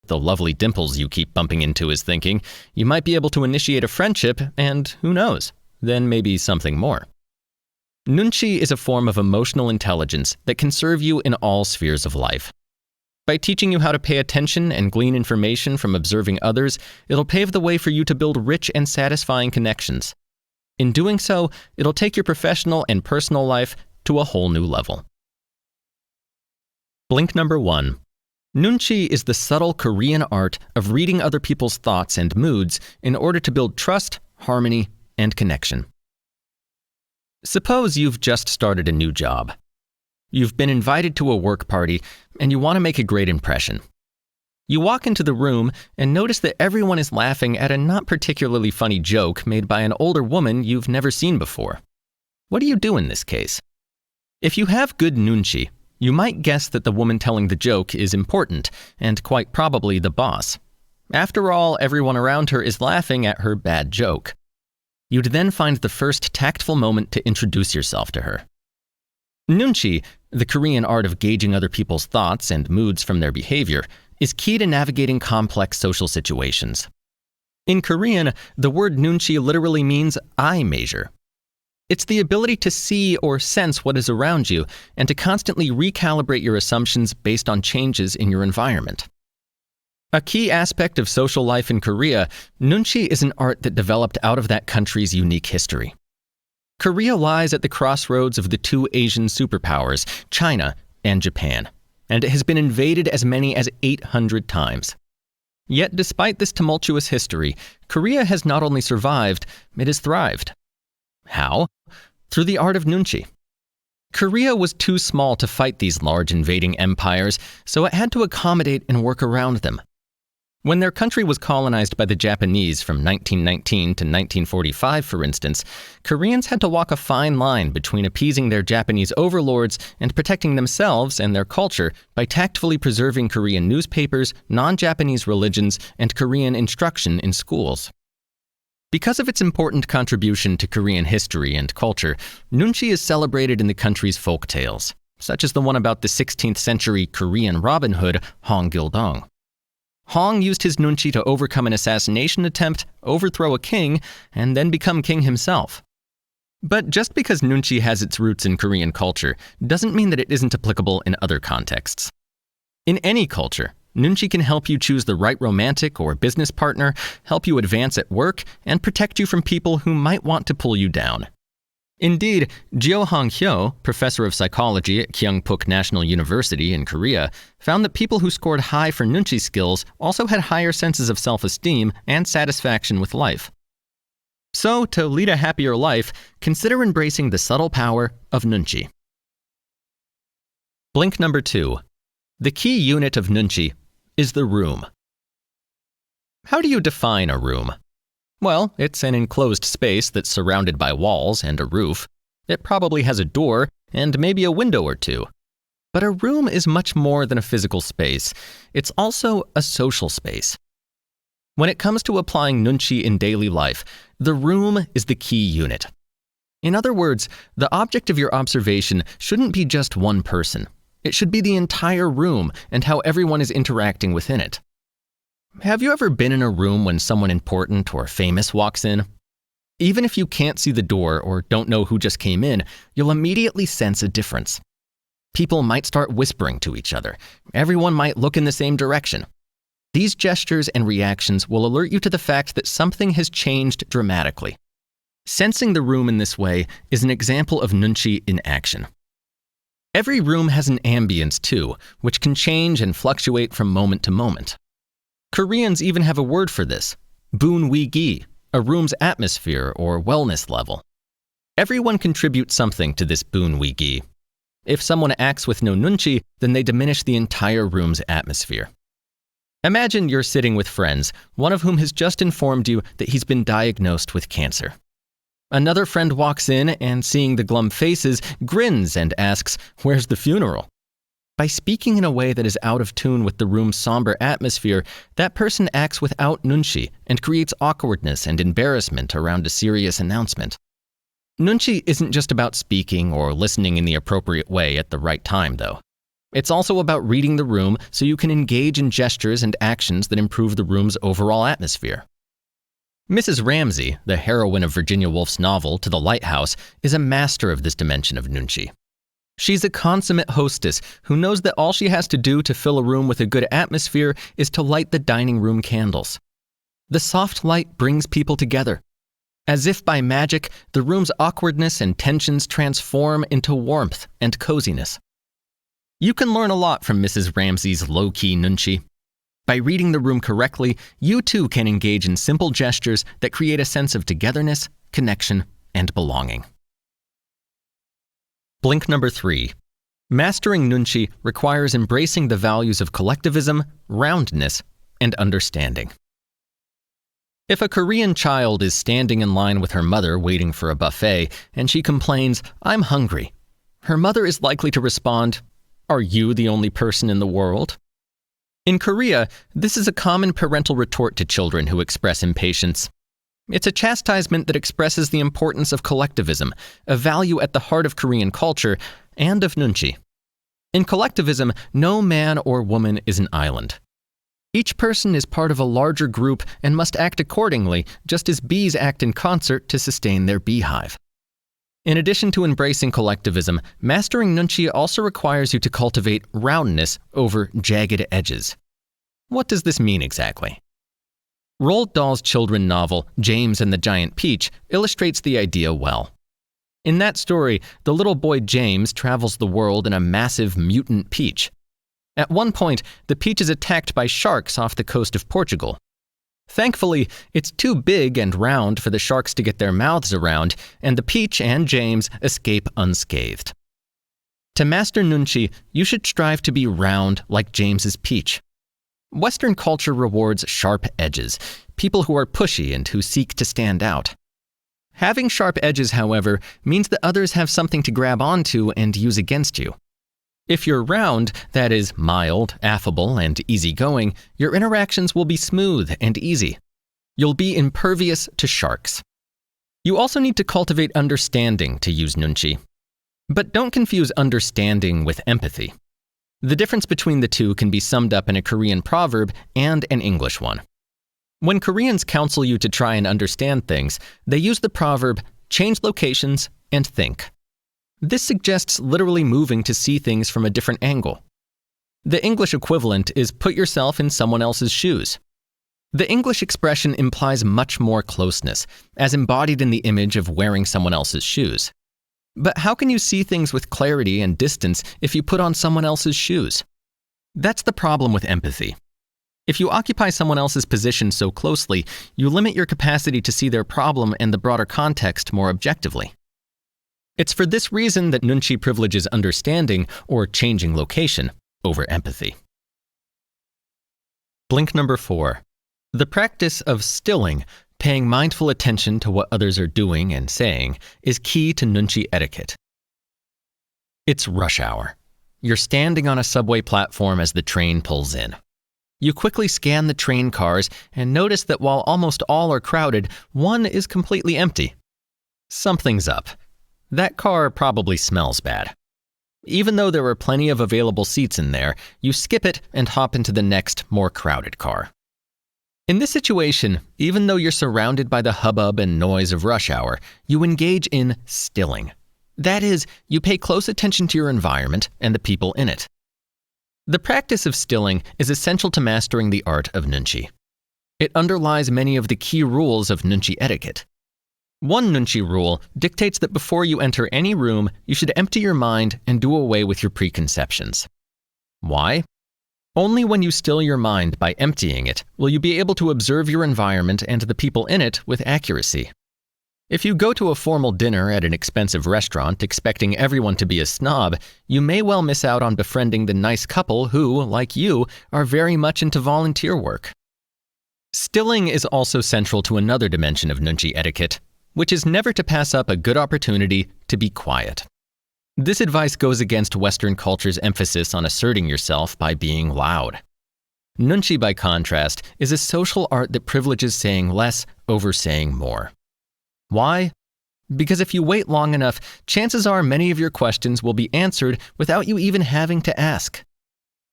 the lovely dimples you keep bumping into is thinking, you might be able to initiate a friendship and, who knows, then maybe something more. Nuchi is a form of emotional intelligence that can serve you in all spheres of life. By teaching you how to pay attention and glean information from observing others, it'll pave the way for you to build rich and satisfying connections. In doing so, it'll take your professional and personal life to a whole new level. Blink number 1. Nuchi is the subtle Korean art of reading other people's thoughts and moods in order to build trust, harmony, and connection. Suppose you've just started a new job. You've been invited to a work party, and you want to make a great impression. You walk into the room and notice that everyone is laughing at a not particularly funny joke made by an older woman you've never seen before. What do you do in this case? If you have good nuchi, you might guess that the woman telling the joke is important, and quite probably the boss. After all, everyone around her is laughing at her bad joke. You'd then find the first tactful moment to introduce yourself to her. Nuchi, the Korean art of gauging other people's thoughts and moods from their behavior, is key to navigating complex social situations. In Korean, the word nuchi literally means eye measure. It's the ability to see or sense what is around you and to constantly recalibrate your assumptions based on changes in your environment. A key aspect of social life in Korea, nuchi is an art that developed out of that country's unique history. Korea lies at the crossroads of the two Asian superpowers, China and Japan, and it has been invaded as many as 800 times. Yet despite this tumultuous history, Korea has not only survived, it has thrived. How? Through the art of nuchi. Korea was too small to fight these large invading empires, so it had to accommodate and work around them. When their country was colonized by the Japanese from 1919 to 1945, for instance, Koreans had to walk a fine line between appeasing their Japanese overlords and protecting themselves and their culture by tactfully preserving Korean newspapers, non-Japanese religions, and Korean instruction in schools. Because of its important contribution to Korean history and culture, nuchi is celebrated in the country's folk tales, such as the one about the 16th century Korean Robin Hood, Hong Gil-dong. Hong used his nuchi to overcome an assassination attempt, overthrow a king, and then become king himself. But just because nuchi has its roots in Korean culture doesn't mean that it isn't applicable in other contexts. In any culture, nuchi can help you choose the right romantic or business partner, help you advance at work, and protect you from people who might want to pull you down. Indeed, Jeo Hong-hyo, professor of psychology at Kyungpook National University in Korea, found that people who scored high for nuchi skills also had higher senses of self-esteem and satisfaction with life. So, to lead a happier life, consider embracing the subtle power of nuchi. Blink number 2. The key unit of nuchi is the room. How do you define a room? Well, it's an enclosed space that's surrounded by walls and a roof. It probably has a door and maybe a window or two. But a room is much more than a physical space. It's also a social space. When it comes to applying nuchi in daily life, the room is the key unit. In other words, the object of your observation shouldn't be just one person. It should be the entire room and how everyone is interacting within it. Have you ever been in a room when someone important or famous walks in? Even if you can't see the door or don't know who just came in, you'll immediately sense a difference. People might start whispering to each other. Everyone might look in the same direction. These gestures and reactions will alert you to the fact that something has changed dramatically. Sensing the room in this way is an example of nuchi in action. Every room has an ambience too, which can change and fluctuate from moment to moment. Koreans even have a word for this, bunwigi, a room's atmosphere or wellness level. Everyone contributes something to this bunwigi. If someone acts with no nuchi, then they diminish the entire room's atmosphere. Imagine you're sitting with friends, one of whom has just informed you that he's been diagnosed with cancer. Another friend walks in and, seeing the glum faces, grins and asks, "Where's the funeral?" By speaking in a way that is out of tune with the room's somber atmosphere, that person acts without nuchi and creates awkwardness and embarrassment around a serious announcement. Nuchi isn't just about speaking or listening in the appropriate way at the right time, though. It's also about reading the room so you can engage in gestures and actions that improve the room's overall atmosphere. Mrs. Ramsay, the heroine of Virginia Woolf's novel To the Lighthouse, is a master of this dimension of nuchi. She's a consummate hostess who knows that all she has to do to fill a room with a good atmosphere is to light the dining room candles. The soft light brings people together. As if by magic, the room's awkwardness and tensions transform into warmth and coziness. You can learn a lot from Mrs. Ramsay's low-key nuchi. By reading the room correctly, you too can engage in simple gestures that create a sense of togetherness, connection, and belonging. Blink number 3. Mastering nuchi requires embracing the values of collectivism, roundness, and understanding. If a Korean child is standing in line with her mother waiting for a buffet and she complains, "I'm hungry," her mother is likely to respond, "Are you the only person in the world?" In Korea, this is a common parental retort to children who express impatience. It's a chastisement that expresses the importance of collectivism, a value at the heart of Korean culture and of nuchi. In collectivism, no man or woman is an island. Each person is part of a larger group and must act accordingly, just as bees act in concert to sustain their beehive. In addition to embracing collectivism, mastering nuchi also requires you to cultivate roundness over jagged edges. What does this mean exactly? Roald Dahl's children's novel, James and the Giant Peach, illustrates the idea well. In that story, the little boy James travels the world in a massive mutant peach. At one point, the peach is attacked by sharks off the coast of Portugal. Thankfully, it's too big and round for the sharks to get their mouths around, and the peach and James escape unscathed. To master nuchi, you should strive to be round like James's peach. Western culture rewards sharp edges, people who are pushy and who seek to stand out. Having sharp edges, however, means that others have something to grab onto and use against you. If you're round, that is, mild, affable, and easygoing, your interactions will be smooth and easy. You'll be impervious to sharks. You also need to cultivate understanding to use nuchi. But don't confuse understanding with empathy. The difference between the two can be summed up in a Korean proverb and an English one. When Koreans counsel you to try and understand things, they use the proverb, change locations and think. This suggests literally moving to see things from a different angle. The English equivalent is put yourself in someone else's shoes. The English expression implies much more closeness, as embodied in the image of wearing someone else's shoes. But how can you see things with clarity and distance if you put on someone else's shoes? That's the problem with empathy. If you occupy someone else's position so closely, you limit your capacity to see their problem and the broader context more objectively. It's for this reason that nuchi privileges understanding, or changing location, over empathy. Blink number 4. The practice of stilling, paying mindful attention to what others are doing and saying, is key to nuchi etiquette. It's rush hour. You're standing on a subway platform as the train pulls in. You quickly scan the train cars and notice that while almost all are crowded, one is completely empty. Something's up. That car probably smells bad. Even though there are plenty of available seats in there, you skip it and hop into the next, more crowded car. In this situation, even though you're surrounded by the hubbub and noise of rush hour, you engage in stilling. That is, you pay close attention to your environment and the people in it. The practice of stilling is essential to mastering the art of nuchi. It underlies many of the key rules of nuchi etiquette. One nuchi rule dictates that before you enter any room, you should empty your mind and do away with your preconceptions. Why? Only when you still your mind by emptying it will you be able to observe your environment and the people in it with accuracy. If you go to a formal dinner at an expensive restaurant expecting everyone to be a snob, you may well miss out on befriending the nice couple who, like you, are very much into volunteer work. Stilling is also central to another dimension of nuchi etiquette, which is never to pass up a good opportunity to be quiet. This advice goes against Western culture's emphasis on asserting yourself by being loud. Nuchi, by contrast, is a social art that privileges saying less over saying more. Why? Because if you wait long enough, chances are many of your questions will be answered without you even having to ask.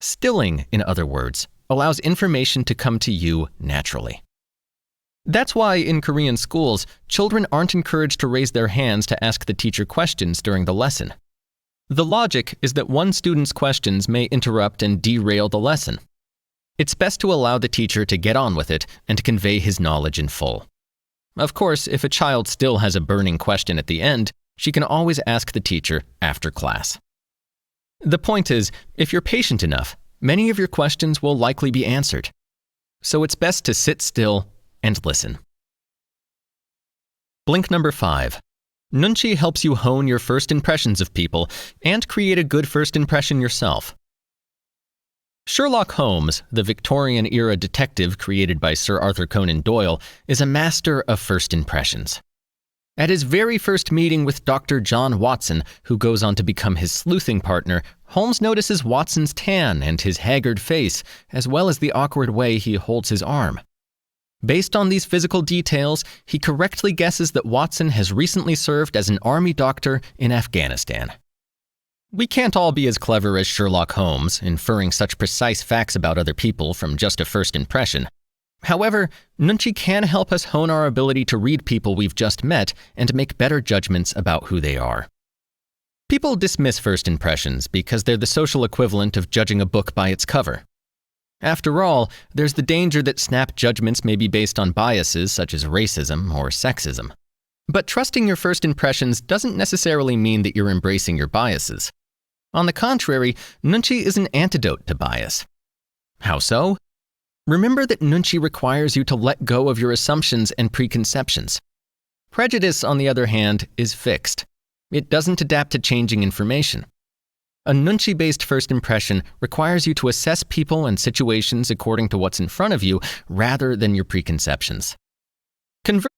Stilling, in other words, allows information to come to you naturally. That's why in Korean schools, children aren't encouraged to raise their hands to ask the teacher questions during the lesson. The logic is that one student's questions may interrupt and derail the lesson. It's best to allow the teacher to get on with it and convey his knowledge in full. Of course, if a child still has a burning question at the end, she can always ask the teacher after class. The point is, if you're patient enough, many of your questions will likely be answered. So it's best to sit still and listen. Blink number 5. Nuchi helps you hone your first impressions of people and create a good first impression yourself. Sherlock Holmes, the Victorian-era detective created by Sir Arthur Conan Doyle, is a master of first impressions. At his very first meeting with Dr. John Watson, who goes on to become his sleuthing partner, Holmes notices Watson's tan and his haggard face, as well as the awkward way he holds his arm. Based on these physical details, he correctly guesses that Watson has recently served as an army doctor in Afghanistan. We can't all be as clever as Sherlock Holmes, inferring such precise facts about other people from just a first impression. However, nuchi can help us hone our ability to read people we've just met and make better judgments about who they are. People dismiss first impressions because they're the social equivalent of judging a book by its cover. After all, there's the danger that snap judgments may be based on biases such as racism or sexism. But trusting your first impressions doesn't necessarily mean that you're embracing your biases. On the contrary, nuchi is an antidote to bias. How so? Remember that nuchi requires you to let go of your assumptions and preconceptions. Prejudice, on the other hand, is fixed. It doesn't adapt to changing information. A nuchi-based first impression requires you to assess people and situations according to what's in front of you rather than your preconceptions. Conversely,